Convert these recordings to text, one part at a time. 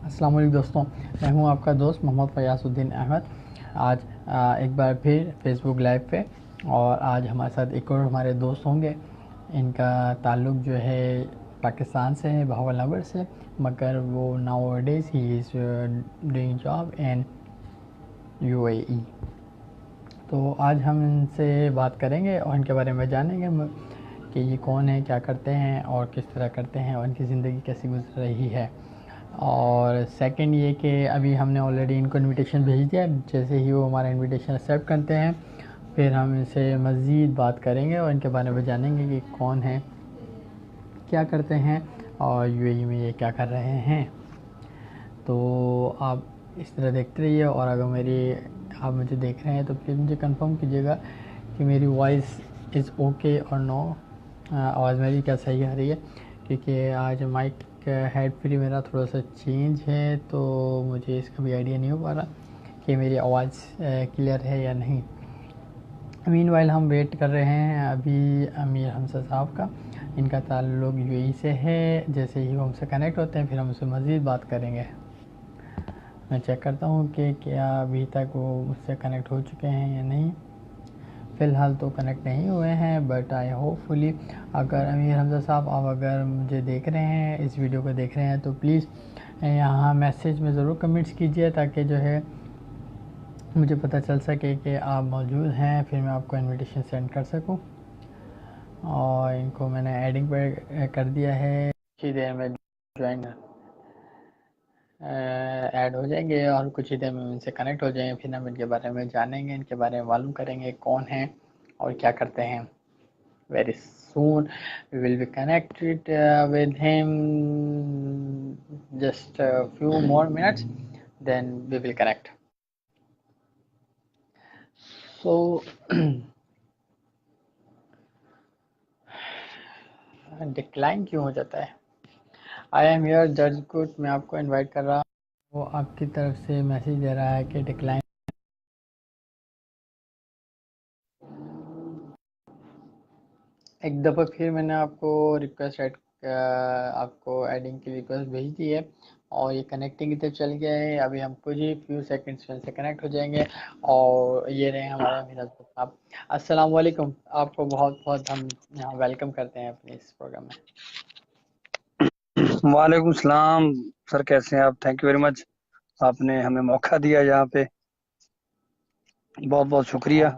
अस्सलाम वालेकुम दोस्तों, मैं हूं आपका दोस्त मोहम्मद फ़याज़ुद्दीन अहमद। आज एक बार फिर फेसबुक लाइव पे, और आज हमारे साथ एक और हमारे दोस्त होंगे। इनका ताल्लुक़ जो है पाकिस्तान से है, बहावलनगर से, मगर वो now days he is doing job in UAE. तो आज हम इनसे बात करेंगे और इनके बारे में जानेंगे कि ये कौन है, क्या करते हैं और किस तरह करते हैं और इनकी ज़िंदगी कैसी गुजर रही है। और सेकंड ये कि अभी हमने ऑलरेडी इनको इनविटेशन भेज दिया। जैसे ही वो हमारा इनविटेशन एक्सेप्ट करते हैं, फिर हम इनसे मज़ीद बात करेंगे और इनके बारे में जानेंगे कि कौन है, क्या करते हैं और यूएई में ये क्या कर रहे हैं। तो आप इस तरह देखते रहिए, और अगर आप मुझे देख रहे हैं तो प्लीज़ मुझे कंफर्म कीजिएगा कि मेरी वॉइस इज़ ओके और नो, आवाज़ मेरी क्या सही आ रही है। क्योंकि आज माइक हेड फ्री मेरा थोड़ा सा चेंज है, तो मुझे इसका भी आइडिया नहीं हो पा रहा कि मेरी आवाज़ क्लियर है या नहीं। मीनवाइल हम वेट कर रहे हैं अभी अमीर हमजा साहब का। इनका ताल्लुक़ यूएई से है। जैसे ही वो हमसे कनेक्ट होते हैं, फिर हम उनसे मज़ीद बात करेंगे। मैं चेक करता हूँ कि क्या अभी तक वो मुझसे कनेक्ट हो चुके हैं या नहीं। फ़िलहाल तो कनेक्ट नहीं हुए हैं, बट आई होपफुली अगर अमीर हमजा साहब आप अगर मुझे देख रहे हैं, इस वीडियो को देख रहे हैं, तो प्लीज़ यहाँ मैसेज में ज़रूर कमेंट्स कीजिए, ताकि जो है मुझे पता चल सके कि आप मौजूद हैं, फिर मैं आपको इनविटेशन सेंड कर सकूं। और इनको मैंने एडिंग पर कर दिया है, कुछ ही देर में ज्वाइन ऐड हो जाएंगे और कुछ ही देर में उनसे कनेक्ट हो जाएंगे। फिर हम इनके बारे में जानेंगे, इनके बारे में मालूम करेंगे कौन है और क्या करते हैं। Very soon we will be connected with him. Just a few more minutes, then we will connect. So decline क्यों हो जाता है? आई एम हियर जज गुड, मैं आपको इनवाइट कर रहा हूँ। वो आपकी तरफ से मैसेज दे रहा है कि डिक्लाइन। एक दफ़ा फिर मैंने आपको रिक्वेस्ट ऐड आपको एडिंग की रिक्वेस्ट भेज दी है, और ये कनेक्टिंग की तरफ चल गया है। अभी हम कुछ ही फ्यू सेकंड्स में से कनेक्ट हो जाएंगे। और ये रहे हमारे मिराज साहब। अस्सलाम वालेकुम, आपको बहुत बहुत हम यहाँ वेलकम करते हैं अपने इस प्रोग्राम में। वालेकुम सलाम सर, कैसे हैं आप? थैंक यू वेरी मच, आपने हमें मौका दिया यहाँ पे, बहुत बहुत शुक्रिया।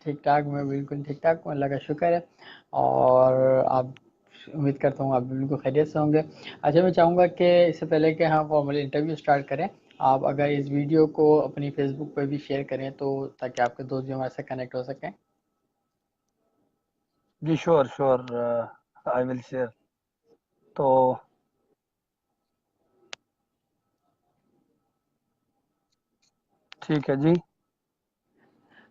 ठीक ठाक, मैं बिल्कुल ठीक ठाक हूँ, अल्लाह का शुक्र है। और आप, उम्मीद करता हूँ आप बिल्कुल खैरियत से होंगे। अच्छा, मैं चाहूँगा कि इससे पहले कि हम फॉर्मली इंटरव्यू स्टार्ट करें, आप अगर इस वीडियो को अपनी फेसबुक पर भी शेयर करें, तो ताकि आपके दोस्त भी हमारे साथ कनेक्ट हो सकें। जी sure sure, I will share. तो ठीक है जी।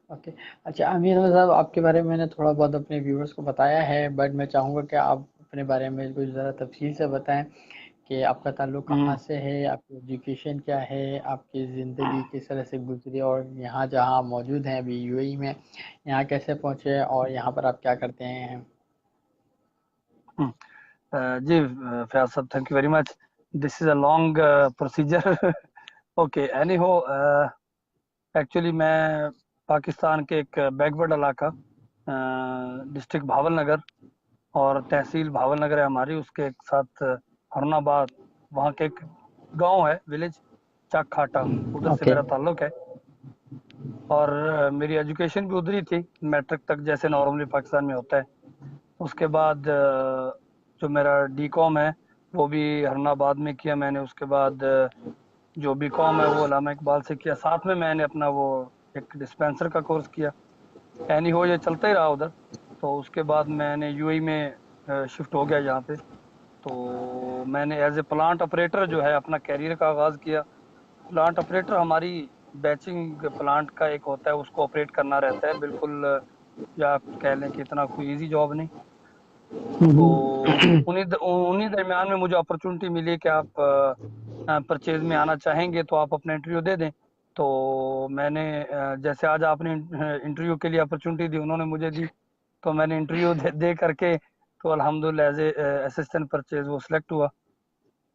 ओके। अच्छा अमीर अहमद साहब, आपके बारे में मैंने थोड़ा बहुत अपने व्यूअर्स को बताया है, बट मैं चाहूँगा कि आप अपने बारे में कुछ ज़रा तफसील से बताएं कि आपका ताल्लुक़ कहाँ हम्म से है, आपकी एजुकेशन क्या है, आपकी ज़िंदगी किस तरह से गुजरी, और यहाँ जहाँ आप मौजूद हैं अभी यूएई में, यहाँ कैसे पहुँचे और यहाँ पर आप क्या करते हैं। हम्म, जी फयाज साहब, thank you very much. This is a long procedure. Okay, any हो, एक्चुअली मैं पाकिस्तान के एक बैकवर्ड इलाका, डिस्ट्रिक्ट भावल नगर और तहसील भावल नगर है हमारी, उसके एक साथ हरनाबाद, वहाँ के एक गांव है, विलेज चाक खाटा, उधर से ओके। मेरा ताल्लुक है। और मेरी एजुकेशन भी उधर ही थी, मैट्रिक तक जैसे नॉर्मली पाकिस्तान में होता है। उसके बाद जो मेरा डी कॉम है वो भी हरनाबाद में किया मैंने। उसके बाद जो बी कॉम है वो अल्लामा इकबाल से किया, साथ में मैंने अपना वो एक डिस्पेंसर का कोर्स किया। एनी हो, ये चलता ही रहा उधर। तो उसके बाद मैंने यूएई में शिफ्ट हो गया यहाँ पे। तो मैंने एज ए प्लांट ऑपरेटर जो है अपना कैरियर का आगाज़ किया। प्लांट ऑपरेटर हमारी बैचिंग प्लांट का एक होता है, उसको ऑपरेट करना रहता है बिल्कुल, या आप कह लें कि इतना कोई इजी जॉब नहीं। तो उन्हीं दरमियान में मुझे अपॉर्चुनिटी मिली कि आप परचेज में आना चाहेंगे तो आप अपना इंटरव्यू दे दें। तो मैंने जैसे आज आपने इंटरव्यू के लिए अपॉर्चुनिटी दी, उन्होंने मुझे दी, तो मैंने इंटरव्यू दे करके तो अल्हम्दुलिल्लाह एज ए असिस्टेंट परचेज वो सिलेक्ट हुआ।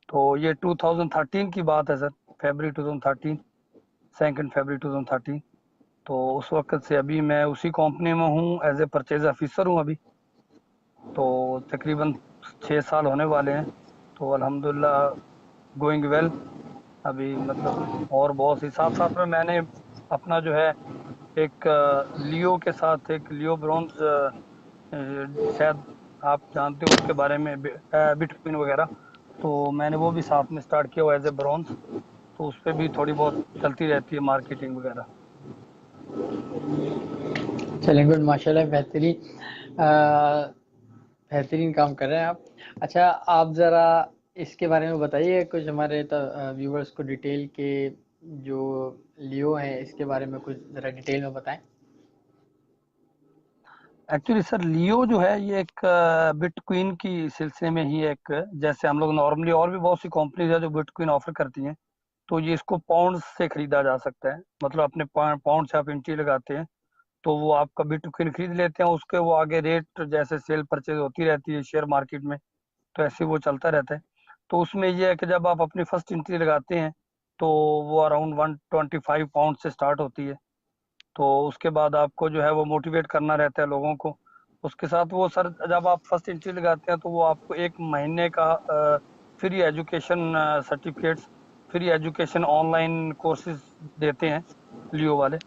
तो ये 2013 की बात है सर, फरवरी 2013, 2 फरवरी 2013। तो उस वक्त से अभी मैं उसी कंपनी में हूँ, एज ए परचेज ऑफिसर हूँ अभी। तो तकरीबन 6 साल होने वाले हैं। तो अल्हम्दुलिल्लाह गोइंग वेल अभी, मतलब। और बहुत ही साथ साथ में मैंने अपना जो है एक लियो के साथ, एक लियो ब्रॉन्ज, शायद आप जानते हो उसके बारे में, बिटकॉइन वगैरह। तो मैंने वो भी साथ में स्टार्ट किया हुआ एज ए ब्रॉन्ज। तो उस पर भी थोड़ी बहुत चलती रहती है मार्केटिंग वगैरह। चलें, गुड, माशाल्लाह, बेहतरीन। बेहतरीन काम कर रहे हैं आप। अच्छा, आप ज़रा इसके बारे में बताइए कुछ हमारे व्यूवर्स को डिटेल के, जो लियो है इसके बारे में कुछ ज़रा डिटेल में बताएं। एक्चुअली सर लियो जो है ये एक बिटकॉइन की सिलसिले में ही एक, जैसे हम लोग नॉर्मली और भी बहुत सी कंपनीज है जो बिटकॉइन ऑफर करती हैं। तो ये इसको पाउंड से खरीदा जा सकता है, मतलब अपने पाउंड से आप एंट्री लगाते हैं तो वो आपका बिटकॉइन खरीद लेते हैं, उसके वो आगे रेट जैसे सेल परचेज होती रहती है शेयर मार्केट में। तो ऐसे वो चलता रहता है। तो उसमें ये है कि जब आप अपनी फर्स्ट एंट्री लगाते हैं तो वो अराउंड 125 पाउंड से स्टार्ट होती है। तो उसके बाद आपको जो है वो मोटिवेट करना रहता है लोगों को। उसके साथ वो सर, जब आप फर्स्ट एंट्री लगाते हैं तो वो आपको 1 महीने का free education certificates, free education online courses देते हैं लियो वाले।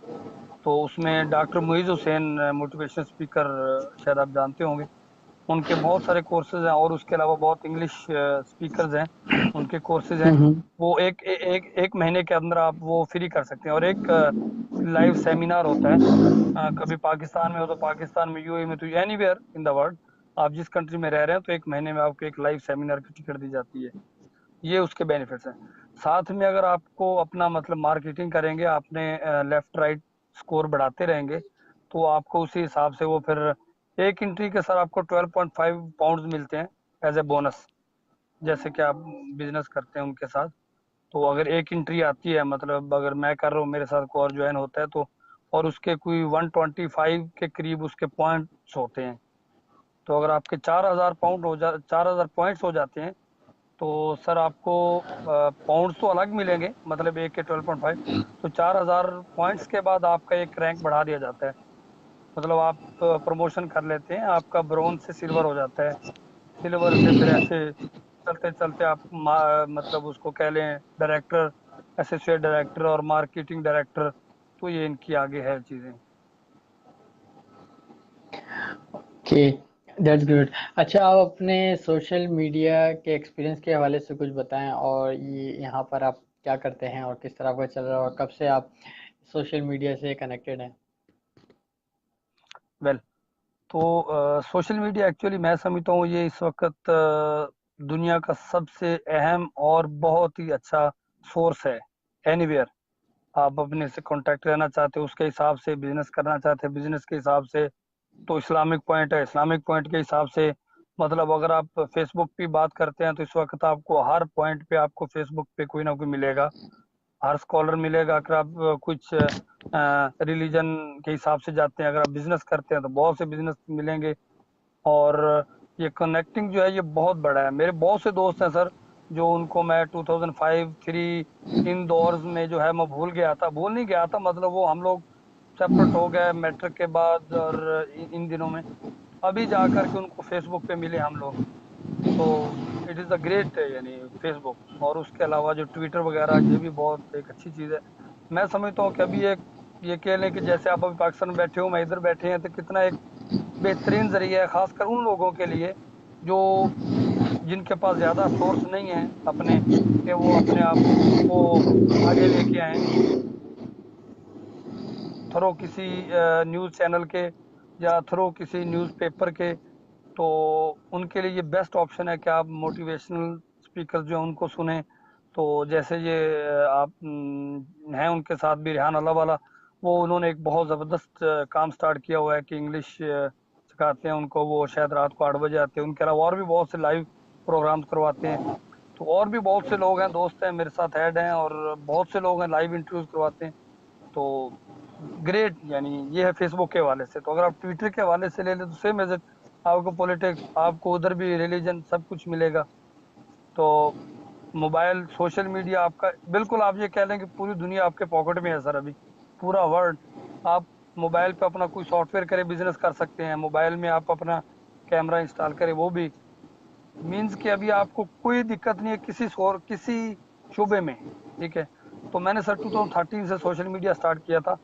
तो उसमें doctor Muiz Hussain, motivation speaker, शायद आप जानते होंगे, उनके बहुत सारे कोर्सेज हैं। और उसके अलावा बहुत इंग्लिश स्पीकर्स हैं, उनके कोर्सेज हैं। हम्म। वो एक महीने के अंदर आप वो फ्री कर सकते हैं। और एक लाइव सेमिनार होता है, कभी पाकिस्तान में हो तो पाकिस्तान में, यूएई में, तो एनीवेयर इन द वर्ल्ड आप जिस कंट्री में रह रहे हैं, तो 1 महीने में आपको एक लाइव सेमिनार की टिकट दी जाती है। ये उसके बेनिफिट्स हैं। साथ में अगर आपको अपना मतलब मार्केटिंग करेंगे, आपने लेफ्ट राइट स्कोर बढ़ाते रहेंगे, तो आपको उसी हिसाब से वो फिर एक एंट्री के सर आपको 12.5 पाउंड मिलते हैं एज ए बोनस। जैसे कि आप बिजनेस करते हैं उनके साथ, तो अगर एक एंट्री आती है, मतलब अगर मैं कर रहा हूँ, मेरे साथ कोई और ज्वाइन होता है, तो और उसके कोई 125 के करीब उसके पॉइंट्स होते हैं। तो अगर आपके 4,000 पॉइंट्स हो जाते हैं, तो सर आपको पाउंड्स तो अलग मिलेंगे, मतलब एक के 12.5। तो 4,000 पॉइंट्स के बाद आपका एक रैंक बढ़ा दिया जाता है। मतलब आप प्रमोशन कर लेते हैं, आपका ब्रोंज से सिल्वर हो जाता है, सिल्वर से फिर ऐसे चलते चलते आप मतलब उसको कह लें डायरेक्टर, एसोसिएट डायरेक्टर और मार्केटिंग डायरेक्टर। तो ये इनकी आगे है चीज़ें। Okay, that's good. अच्छा, आप अपने सोशल मीडिया के एक्सपीरियंस के हवाले से कुछ बताएं, और ये यहाँ पर आप क्या करते हैं और किस तरह का चल रहा है, और कब से आप सोशल मीडिया से कनेक्टेड हैं। वेल, तो सोशल मीडिया एक्चुअली मैं समझता हूँ ये इस वक्त दुनिया का सबसे अहम और बहुत ही अच्छा सोर्स है। एनीवेयर आप अपने से कांटेक्ट रहना चाहते हो, उसके हिसाब से बिजनेस करना चाहते हैं, बिजनेस के हिसाब से, तो इस्लामिक पॉइंट है, इस्लामिक पॉइंट के हिसाब से। मतलब अगर आप फेसबुक की बात करते हैं तो इस वक्त आपको हर पॉइंट पे आपको फेसबुक पे कोई ना कोई मिलेगा, हर स्कॉलर मिलेगा। अगर आप कुछ रिलीजन के हिसाब से जाते हैं, अगर आप बिजनेस करते हैं तो बहुत से बिजनेस मिलेंगे। और ये कनेक्टिंग जो है ये बहुत बड़ा है। मेरे बहुत से दोस्त हैं सर, जो उनको मैं 2005-3 इन दौर में जो है मैं भूल गया था, भूल नहीं गया था, मतलब वो हम लोग सेपरेट हो गए मैट्रिक के बाद, और इन दिनों में अभी जा कर के उनको फेसबुक पे मिले हम लोग। तो इट इज़ अ ग्रेट, यानी फेसबुक। और उसके अलावा जो ट्विटर वगैरह, ये भी बहुत एक अच्छी चीज़ है। मैं समझता हूँ कि अभी एक, ये कह लें कि जैसे आप अभी पाकिस्तान में बैठे हो, मैं इधर बैठे हैं, तो कितना एक बेहतरीन ज़रिया है, ख़ासकर उन लोगों के लिए जो, जिनके पास ज़्यादा सोर्स नहीं है अपने, कि वो अपने आप को आगे लेके आएँ थ्रू किसी न्यूज़ चैनल के या थ्रू किसी न्यूज़पेपर के। तो उनके लिए ये बेस्ट ऑप्शन है कि आप मोटिवेशनल स्पीकर जो हैं उनको सुने। तो जैसे ये आप हैं उनके साथ भी, रेहान अल्लाह वाला, वो उन्होंने एक बहुत ज़बरदस्त काम स्टार्ट किया हुआ है कि इंग्लिश सिखाते हैं उनको। वो शायद रात को 8 बजे आते हैं। उनके अलावा और भी बहुत से लाइव प्रोग्राम्स करवाते हैं। तो और भी बहुत से लोग हैं, दोस्त हैं मेरे साथ ऐड हैं, और बहुत से लोग हैं लाइव इंटरव्यूज करवाते हैं। तो ग्रेट, यानी ये है फेसबुक के हवाले से। तो अगर आप ट्विटर के हवाले से ले लें तो सेम एज इट, आपको पॉलिटिक्स, आपको उधर भी रिलीजन, सब कुछ मिलेगा। तो मोबाइल सोशल मीडिया आपका बिल्कुल, आप ये कह लें कि पूरी दुनिया आपके पॉकेट में है सर अभी, पूरा वर्ल्ड। आप मोबाइल पे अपना कोई सॉफ्टवेयर करे बिजनेस कर सकते हैं, मोबाइल में आप अपना कैमरा इंस्टॉल करें, वो भी मीन्स कि अभी आपको कोई दिक्कत नहीं है किसी शोबे में। ठीक है, तो मैंने सर 2013 से सोशल मीडिया स्टार्ट किया था,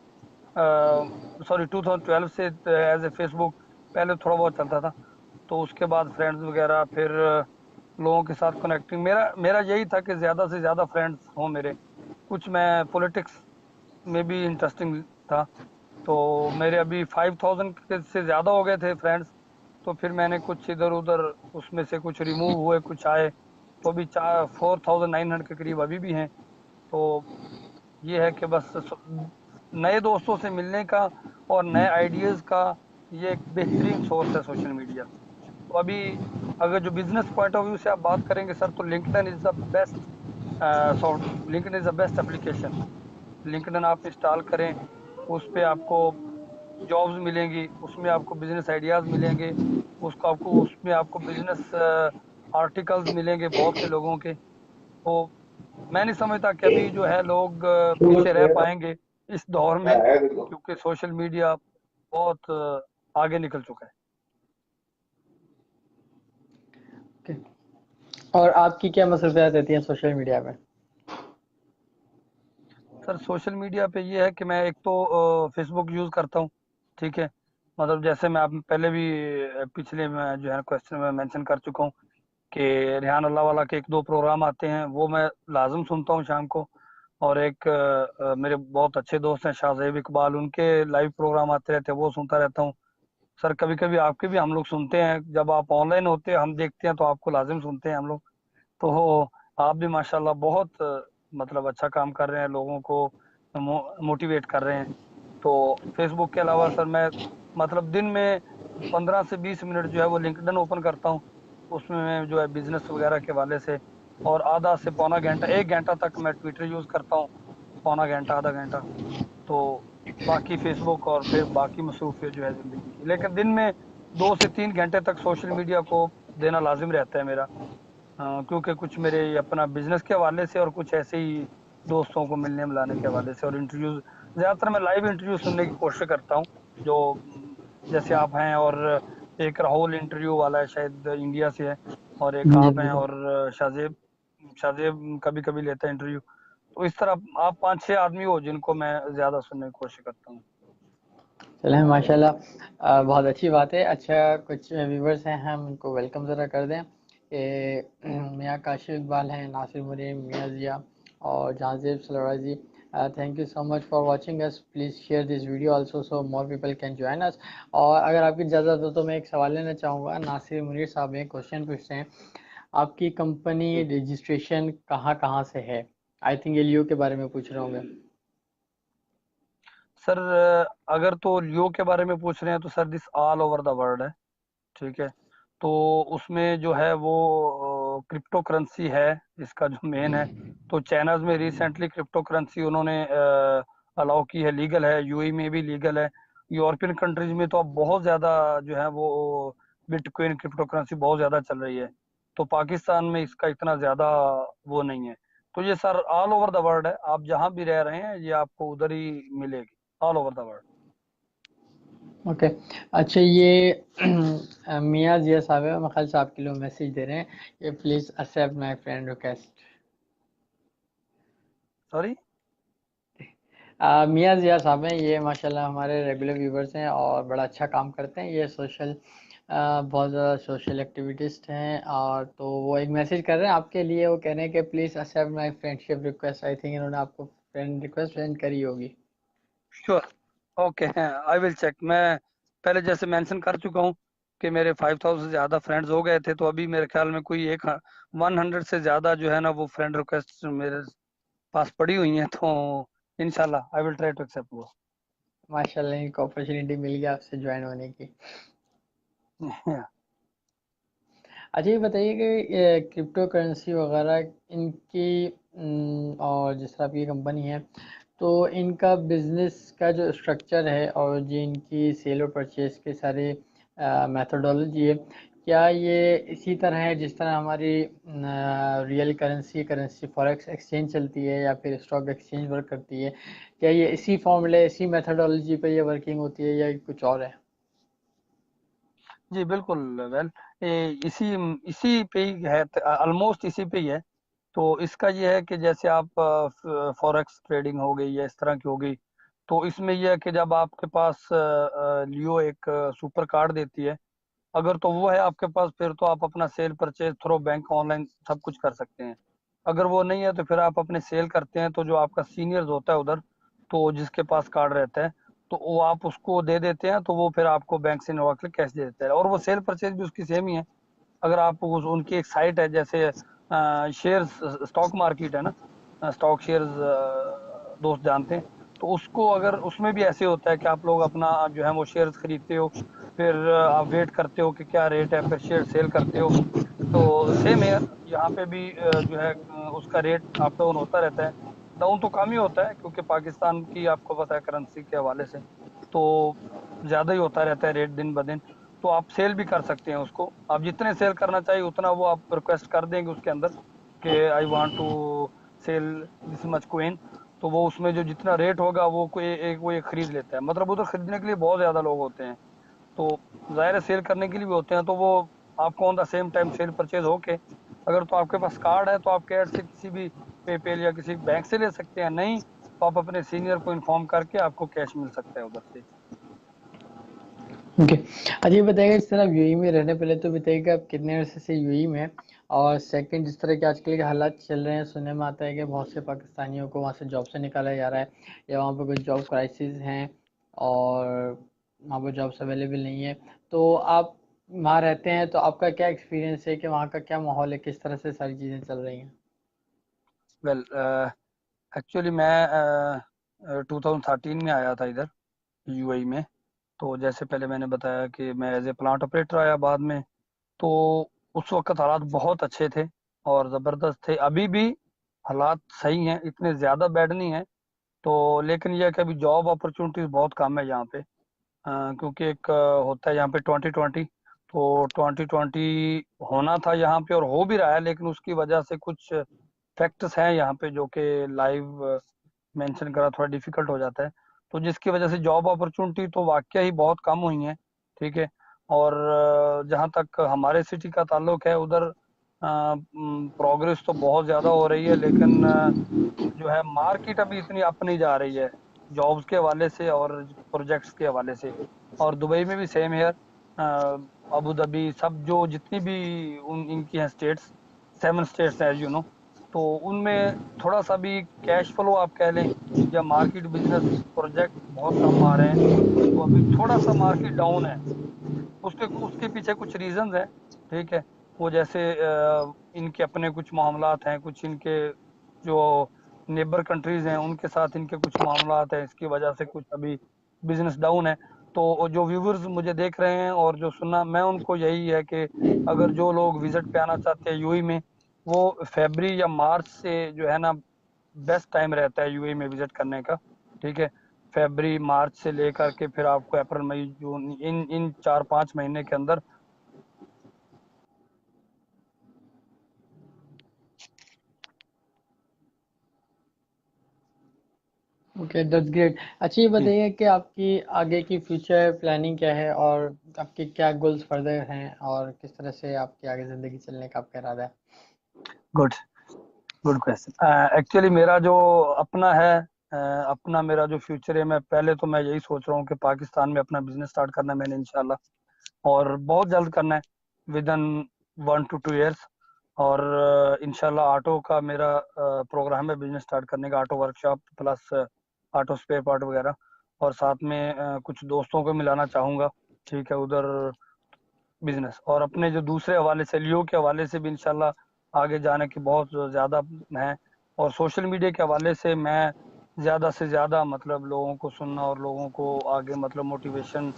सॉरी 2012 से एज ए फेसबुक पहले थोड़ा बहुत चलता था। तो उसके बाद फ्रेंड्स वगैरह, फिर लोगों के साथ कनेक्टिंग, मेरा मेरा यही था कि ज़्यादा से ज़्यादा फ्रेंड्स हों मेरे। कुछ मैं पॉलिटिक्स में भी इंटरेस्टिंग था, तो मेरे अभी 5000 से ज़्यादा हो गए थे फ्रेंड्स। तो फिर मैंने कुछ इधर उधर उसमें से कुछ रिमूव हुए, कुछ आए, तो अभी 4900 के करीब अभी भी हैं। तो ये है कि बस नए दोस्तों से मिलने का और नए आइडियाज़ का ये एक बेहतरीन सोर्स है सोशल मीडिया। तो अभी अगर जो बिजनेस पॉइंट ऑफ व्यू से आप बात करेंगे सर, तो LinkedIn is the best LinkedIn is the best application. LinkedIn आप इंस्टॉल करें, उस पे आपको जॉब्स मिलेंगी, उसमें आपको बिजनेस आइडियाज़ मिलेंगे, उसमें आपको बिजनेस आर्टिकल्स मिलेंगे बहुत से लोगों के। तो मैं नहीं समझता कि अभी जो है लोग पीछे रह पाएंगे इस दौर में, क्योंकि सोशल मीडिया बहुत आगे निकल चुका है। ओके। और आपकी क्या मसरूफियात रहती हैं सोशल मीडिया पे? सर सोशल मीडिया पे ये है कि मैं एक तो फेसबुक यूज़ करता हूँ। ठीक है, मतलब जैसे मैं आप पहले भी पिछले में जो है क्वेश्चन में मेंशन कर चुका हूँ कि रेहान अल्लाह वाला के एक दो प्रोग्राम आते हैं, वो मैं लाजम सुनता हूँ शाम को। और एक मेरे बहुत अच्छे दोस्त हैं शाहजेब इकबाल, उनके लाइव प्रोग्राम आते रहते हैं, वो सुनता रहता हूँ। सर कभी कभी आपके भी हम लोग सुनते हैं, जब आप ऑनलाइन होते हैं हम देखते हैं तो आपको लाजिम सुनते हैं हम लोग। तो आप भी माशाल्लाह बहुत मतलब अच्छा काम कर रहे हैं, लोगों को मोटिवेट कर रहे हैं। तो फेसबुक के अलावा सर मैं मतलब दिन में 15 से 20 मिनट जो है वो लिंक्डइन ओपन करता हूँ। उसमें मैं जो है बिजनेस वगैरह के वाले से, और आधा से पौना घंटा 1 घंटा तक मैं ट्विटर यूज़ करता हूँ, पौना घंटा आधा घंटा। तो बाकी फेसबुक और फिर बाकी मसरूफियत जो है ज़िंदगी की, लेकिन दिन में 2 से 3 घंटे तक सोशल मीडिया को देना लाजिम रहता है मेरा। क्योंकि कुछ मेरे अपना बिजनेस के हवाले से और कुछ ऐसे ही दोस्तों को मिलने मिलाने के हवाले से, और इंटरव्यूज ज़्यादातर मैं लाइव इंटरव्यू सुनने की कोशिश करता हूँ। जो जैसे आप हैं, और एक राहुल इंटरव्यू वाला है शायद इंडिया से है, और एक जी आप हैं, बिल्कुल। और शाहजेब शाहजेब कभी कभी लेता है इंटरव्यू। तो इस तरह आप 5-6 आदमी हो जिनको मैं ज़्यादा सुनने की कोशिश करता हूँ। चलें माशाल्लाह, बहुत अच्छी बात है। अच्छा, कुछ व्यूवर्स हैं, हम उनको वेलकम ज़रा कर दें कि मियाँ काशिफ इकबाल हैं, नासिर मुनीम, मियाँ ज़िया और Jahanzeb Salwara ji. Thank you so much for watching us. Please share this video also so more people can join us. और अगर आपकी इजाज़त हो तो मैं एक सवाल लेना चाहूँगा। नासिर मुनीर साहब एक क्वेश्चन पूछते हैं, आपकी कंपनी रजिस्ट्रेशन कहाँ कहाँ से है? आई थिंक ये लियो के बारे में पूछ रहे होंगे। सर अगर तो लियो के बारे में पूछ रहे हैं तो sir this all over the world है। ठीक है, तो उसमें जो है वो क्रिप्टो करेंसी है इसका जो मेन है। तो चाइना में रिसेंटली क्रिप्टो करेंसी उन्होंने अलाउ की है, लीगल है, यूएई में भी लीगल है। यूरोपियन कंट्रीज में तो अब बहुत ज़्यादा जो है वो बिटकॉइन क्रिप्टो करेंसी बहुत ज़्यादा चल रही है। तो पाकिस्तान में इसका इतना ज़्यादा वो नहीं है। तो ये sir all over the world है, आप जहाँ भी रह रहे हैं ये आपको उधर ही मिलेगी, all over the world. Okay. अच्छा, ये मियाँ जिया साहब है, मैं ख्याल से आपके लिए मैसेज दे रहे हैं, ये please accept my friend request. Sorry. मियाँ जिया साहब हैं, ये माशाल्लाह हमारे रेगुलर व्यूवर्स हैं और बड़ा अच्छा काम करते हैं। ये बहुत ज़्यादा सोशल एक्टिविटिस्ट हैं, और तो वो एक मैसेज कर रहे हैं आपके लिए। वो कह रहे हैं कि please accept my friendship request. I think इन्होंने आपको फ्रेंड रिक्वेस्ट सेंड करी होगी। श्योर, ओके हैं, आई विल चेक। मैं पहले जैसे मेंशन कर चुका हूँ कि मेरे 5000 से ज़्यादा फ्रेंड्स हो गए थे, तो अभी मेरे ख्याल में कोई 100 से ज़्यादा जो है ना वो फ्रेंड रिक्वेस्ट मेरे पास पड़ी हुई हैं। तो इंशाल्लाह I will try to accept वो। माशाल्लाह, इनको अपॉर्चुनिटी मिल गया आपसे ज्वाइन होने की। अच्छा, ये बताइए कि क्रिप्टो करेंसी वगैरह इनकी और जिस तरह आपकी कंपनी है, तो इनका बिजनेस का जो स्ट्रक्चर है और जो इनकी सेल और परचेज के सारे मेथोडोलॉजी है, क्या ये इसी तरह है जिस तरह हमारी real currency currency forex exchange चलती है या फिर स्टॉक एक्सचेंज वर्क करती है? क्या ये इसी फॉर्मूले इसी मेथडोलॉजी पे ये वर्किंग होती है या कुछ और है? जी बिल्कुल। वेल, इसी इसी पे ही है, ऑलमोस्ट इसी पे ही है। तो इसका ये है कि जैसे आप फॉरेक्स ट्रेडिंग हो गई या इस तरह की हो गई, तो इसमें यह है कि जब आपके पास लियो एक सुपर कार्ड देती है, अगर तो वो है आपके पास, फिर तो आप अपना cell purchase through bank online सब कुछ कर सकते हैं। अगर वो नहीं है तो फिर आप अपने सेल करते हैं, तो जो आपका सीनियर्स होता है उधर, तो जिसके पास कार्ड रहता है, तो वो आप उसको दे देते हैं, तो वो फिर आपको बैंक से निकलवा के कैश दे देता है, और वो सेल परचेज भी उसकी सेम ही है। अगर आप उनकी एक साइट है, जैसे शेयर्स स्टॉक मार्केट है ना, स्टॉक शेयर्स दोस्त जानते हैं, तो उसको अगर उसमें भी ऐसे होता है कि आप लोग अपना जो है वो शेयर्स खरीदते हो, फिर आप वेट करते हो कि क्या रेट है, फिर शेयर सेल करते हो। तो सेम है यहाँ पे भी, जो है उसका रेट अप डाउन होता रहता है। डाउन तो कम ही होता है, क्योंकि पाकिस्तान की आपको पता है करेंसी के हवाले से, तो ज़्यादा ही होता रहता है रेट दिन ब दिन। तो आप सेल भी कर सकते हैं उसको, आप जितने सेल करना चाहिए उतना वो आप रिक्वेस्ट कर देंगे उसके अंदर कि I want to sell this much coin. तो वो उसमें जो जितना रेट होगा वो कोई एक वो एक खरीद लेता है, मतलब उधर खरीदने के लिए बहुत ज़्यादा लोग होते हैं। तो ज़ाहिर है सेल करने के लिए भी होते हैं, तो वो आपको on the same time cell purchase होके, अगर तो आपके पास कार्ड है तो आप कैश से किसी भी पेपेल या किसी बैंक से ले सकते हैं, नहीं तो आप अपने सीनियर को इन्फॉर्म करके आपको कैश मिल सकता है उधर से। ओके। अच्छा ये बताइएगा, इस तरह यूएई में रहने, पहले तो बताइएगा आप कितने अरसे से यूएई में हैं? और सेकंड, जिस तरह के आजकल के हालात चल रहे हैं, सुनने में आता है कि बहुत से पाकिस्तानियों को वहाँ से जॉब से निकाला जा रहा है या वहाँ पे कुछ जॉब क्राइसिस हैं और वहाँ पर जॉब्स अवेलेबल नहीं है। तो आप वहाँ रहते हैं तो आपका क्या एक्सपीरियंस है कि वहाँ का क्या माहौल है, किस तरह से सारी चीज़ें चल रही हैं? वेल, एक्चुअली मैं 2013 में आया था इधर यूएई में। तो जैसे पहले मैंने बताया कि मैं एज ए प्लांट ऑपरेटर आया बाद में। तो उस वक्त हालात बहुत अच्छे थे और ज़बरदस्त थे, अभी भी हालात सही हैं, इतने ज़्यादा बैड नहीं है। तो लेकिन यह है कि अभी जॉब अपॉर्चुनिटीज़ बहुत कम है यहाँ पे, क्योंकि एक होता है यहाँ पे 2020। तो 2020 होना था यहाँ पे और हो भी रहा है, लेकिन उसकी वजह से कुछ फैक्ट्स हैं यहाँ पे जो कि लाइव मेंशन करा थोड़ा डिफिकल्ट हो जाता है। तो जिसकी वजह से जॉब अपॉर्चुनिटी तो वाकई ही बहुत कम हुई हैं। ठीक है। और जहाँ तक हमारे सिटी का ताल्लुक है, उधर प्रोग्रेस तो बहुत ज़्यादा हो रही है, लेकिन जो है मार्केट अभी इतनी अप नहीं जा रही है जॉब्स के हवाले से और प्रोजेक्ट्स के हवाले से। और दुबई में भी सेम है, अबू धाबी सब जो जितनी भी इनकी हैं स्टेट्स, 7 स्टेट्स हैं एज यू नो। तो उनमें थोड़ा सा भी कैश फ्लो आप कह लें या मार्केट बिजनेस प्रोजेक्ट बहुत कम आ रहे हैं। तो अभी थोड़ा सा मार्केट डाउन है। उसके उसके पीछे कुछ रीजंस हैं। ठीक है। वो जैसे इनके अपने कुछ मामलात हैं, कुछ इनके जो नेबर कंट्रीज हैं उनके साथ इनके कुछ मामलात हैं, इसकी वजह से कुछ अभी बिजनेस डाउन है। तो जो व्यूवर्स मुझे देख रहे हैं और जो सुनना, मैं उनको यही है कि अगर जो लोग विजिट पे आना चाहते हैं यूएई में, वो फरवरी या मार्च से जो है ना बेस्ट टाइम रहता है यूएई में विजिट करने का। ठीक है। फरवरी मार्च से लेकर के फिर आपको अप्रैल मई जून, इन इन 4-5 महीने के अंदर। Okay, that's great. अच्छा ये जी बताइए कि आपकी आगे की फ्यूचर प्लानिंग क्या है और आपके क्या गोल्स फर्दर हैं और किस तरह से आपकी आगे ज़िंदगी चलने का आपका इरादा है? Good, good question. एक्चुअली मेरा जो अपना है, अपना मेरा जो फ्यूचर है, मैं पहले तो मैं यही सोच रहा हूँ कि पाकिस्तान में अपना बिजनेस स्टार्ट करना है मैंने इंशाल्लाह, और बहुत जल्द करना है, विद इन 1 to 2 years। और इंशाल्लाह ऑटो का मेरा प्रोग्राम है बिजनेस स्टार्ट करने का, auto workshop plus auto spare part वगैरह। और साथ में कुछ दोस्तों को मिलाना चाहूँगा। ठीक है, उधर बिजनेस और अपने जो दूसरे हवाले से लियो के हवाले से भी इंशाल्लाह आगे जाने की बहुत ज़्यादा है। और सोशल मीडिया के हवाले से मैं ज़्यादा से ज़्यादा मतलब लोगों को सुनना और लोगों को आगे मतलब मोटिवेशन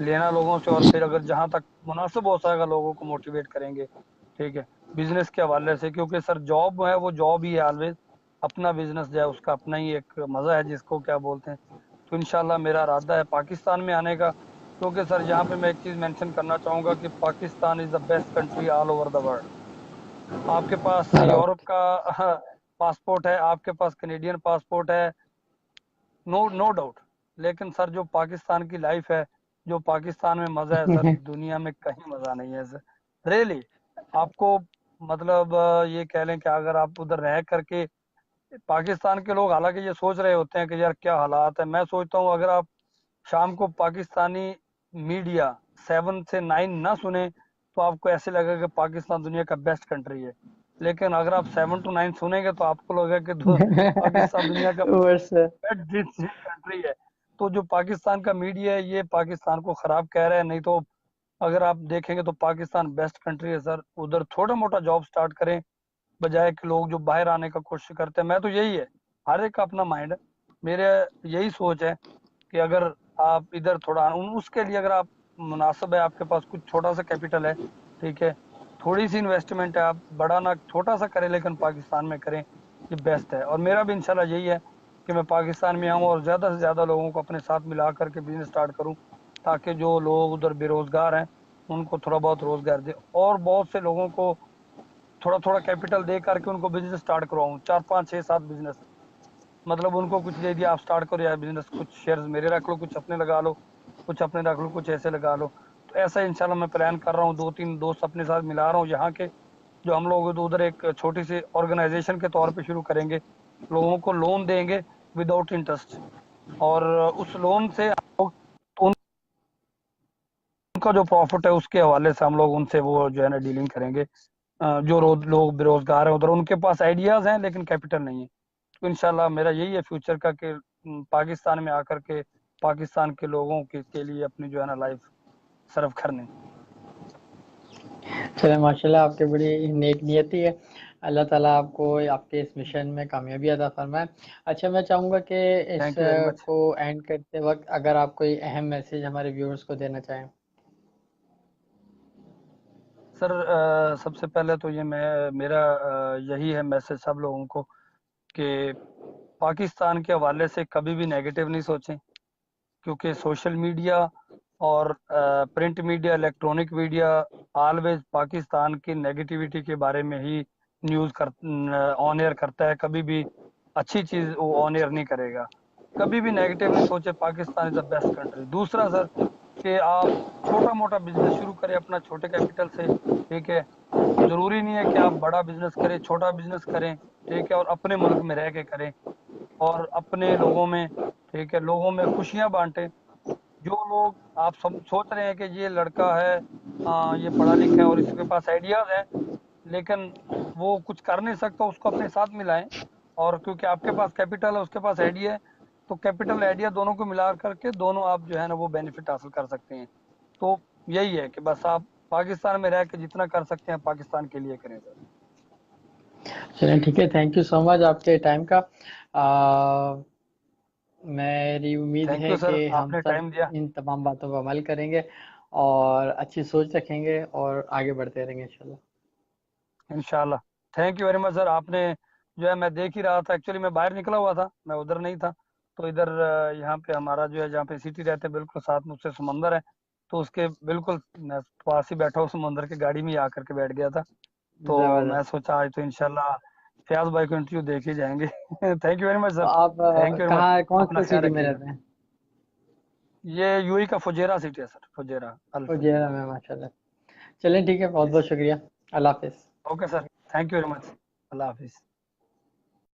लेना लोगों से, और फिर अगर जहाँ तक मुनासिब हो सकेगा लोगों को मोटिवेट करेंगे। ठीक है, बिजनेस के हवाले से, क्योंकि सर जॉब है वो जॉब ही है ऑलवेज, अपना बिजनेस जो है उसका अपना ही एक मज़ा है जिसको क्या बोलते हैं। तो इंशाल्लाह मेरा इरादा है पाकिस्तान में आने का, क्योंकि सर यहाँ पे मैं एक चीज़ मेंशन करना चाहूँगा कि Pakistan is the best country all over the world. आपके पास यूरोप राइट। का पासपोर्ट है, आपके पास कनेडियन पासपोर्ट है, नो नो डाउट। लेकिन सर जो पाकिस्तान की लाइफ है, जो पाकिस्तान में मज़ा है सर, दुनिया में कहीं मज़ा नहीं है सर। रियली आपको मतलब ये कह लें कि अगर आप उधर रह करके, पाकिस्तान के लोग हालांकि ये सोच रहे होते हैं कि यार क्या हालात है, मैं सोचता हूँ अगर आप शाम को पाकिस्तानी मीडिया 7 से 9 ना सुने तो आपको ऐसे लगेगा कि पाकिस्तान दुनिया का बेस्ट कंट्री है। लेकिन अगर आप 7 to 9 सुनेंगे तो आपको लगेगा कि पाकिस्तान दुनिया का वर्ष। बेस्ट कंट्री है। तो जो पाकिस्तान का मीडिया है ये पाकिस्तान को खराब कह रहा है, नहीं तो अगर आप देखेंगे तो पाकिस्तान बेस्ट कंट्री है सर। उधर छोटा मोटा जॉब स्टार्ट करें, बजाय कि लोग जो बाहर आने का कोशिश करते हैं। मैं तो यही है, हर एक का अपना माइंड है, मेरे यही सोच है कि अगर आप इधर थोड़ा उसके लिए अगर आप मुनासिब है, आपके पास कुछ छोटा सा कैपिटल है, ठीक है, थोड़ी सी इन्वेस्टमेंट है, आप बड़ा ना छोटा सा करें लेकिन पाकिस्तान में करें, ये बेस्ट है। और मेरा भी इंशाल्लाह यही है कि मैं पाकिस्तान में आऊँ और ज़्यादा से ज़्यादा लोगों को अपने साथ मिला करके बिजनेस स्टार्ट करूँ, ताकि जो लोग उधर बेरोज़गार हैं उनको थोड़ा बहुत रोज़गार दे, और बहुत से लोगों को थोड़ा थोड़ा कैपिटल दे करके उनको बिजनेस स्टार्ट करवाऊँ, 4 5 6 7 बिजनेस। मतलब उनको कुछ दे दिया, आप स्टार्ट करो यार बिजनेस, कुछ शेयर्स मेरे रख लो, कुछ अपने लगा लो, कुछ अपने रख लो, कुछ ऐसे लगा लो। तो ऐसा इंशाल्लाह मैं प्लान कर रहा हूँ, 2 3 दोस्त अपने साथ मिला रहा हूँ यहाँ के, जो हम लोग तो उधर एक छोटी सी ऑर्गेनाइजेशन के तौर पे शुरू करेंगे, लोगों को लोन देंगे विदाउट इंटरेस्ट, और उस लोन से हम लोग तो उनका जो प्रॉफिट है उसके हवाले से हम लोग उनसे वो जो है ना डीलिंग करेंगे। जो लोग बेरोजगार हैं उधर, उनके पास आइडियाज हैं लेकिन कैपिटल नहीं है। तो इंशाल्लाह मेरा यही है फ्यूचर का कि पाकिस्तान में आकर के पाकिस्तान के लोगों के लिए अपनी जो है ना लाइफ सर्व करनी। चले माशाल्लाह, आपकी बड़ी नेक नियति है। अल्लाह ताला आपको आपके इस मिशन में कामयाबी अता फरमाए। अच्छा, मैं चाहूँगा कि इस थैंक यू वेरी मच को एंड करते वक्त अगर आप कोई अहम मैसेज हमारे व्यूअर्स को देना चाहें। सर। सबसे पहले तो ये मेरा यही है मैसेज सब लोगों को कि पाकिस्तान के हवाले से कभी भी नेगेटिव नहीं सोचें, क्योंकि सोशल मीडिया और print media, electronic media always Pakistan की नेगेटिविटी के बारे में ही न्यूज़ कर ऑन एयर करता है। कभी भी अच्छी चीज़ वो ऑन एयर नहीं करेगा। कभी भी नेगेटिव नहीं सोचे, Pakistan is the best country. दूसरा सर कि आप छोटा मोटा बिजनेस शुरू करें अपना छोटे कैपिटल से, ठीक है। ज़रूरी नहीं है कि आप बड़ा बिजनेस करें, छोटा बिजनेस करें, ठीक है, और अपने मुल्क में रह के करें और अपने लोगों में, ठीक है, लोगों में खुशियाँ बांटें। जो लोग आप सब सोच रहे हैं कि ये लड़का है, ये पढ़ा लिखा है और इसके पास आइडियाज है, लेकिन वो कुछ कर नहीं सकता, उसको अपने साथ मिलाएं। और क्योंकि आपके पास कैपिटल है, उसके पास आइडिया है, तो कैपिटल आइडिया दोनों को मिला करके दोनों आप जो है ना वो बेनिफिट हासिल कर सकते हैं। तो यही है कि बस आप पाकिस्तान में रह के जितना कर सकते हैं पाकिस्तान के लिए करें सर। चलें ठीक है, थैंक यू सो मच आपके टाइम का। आ, मेरी उम्मीद थैंक है यू कि सर, हम आपने सब टाइम दिया। इन तमाम बातों पर अमल करेंगे और अच्छी सोच रखेंगे और आगे बढ़ते रहेंगे इंशाल्लाह। इंशाल्लाह। Thank you very much sir. आपने जो है, मैं देख ही रहा था, एक्चुअली मैं बाहर निकला हुआ था, मैं उधर नहीं था। तो इधर यहाँ पे हमारा जो है, जहाँ पे सिटी रहते हैं बिल्कुल साथ में उससे समंदर है, तो उसके बिल्कुल मैं पास ही बैठा हूँ, समंदर के गाड़ी में ही आकर के बैठ गया था। तो मैं ज़बरदस्त। सोचा आज तो इंशाल्लाह फयाज भाई को इंटरव्यू देख ही जाएंगे। थैंक यू वेरी मच तो सर। आप थैंक यू वेरी मच। कहाँ कौन अपना सी ख्याल सिटी में रखिएगा। रहते हैं? ये यूएई का फुजेरा सिटी है सर, फुजेरा अल फुजेरा फुजेरा। में, माशाल्लाह। चलें ठीक है, बहुत जी बहुत सर। शुक्रिया। अल्लाह हाफिज़। Okay sir, thank you very much. Allah हाफिज़।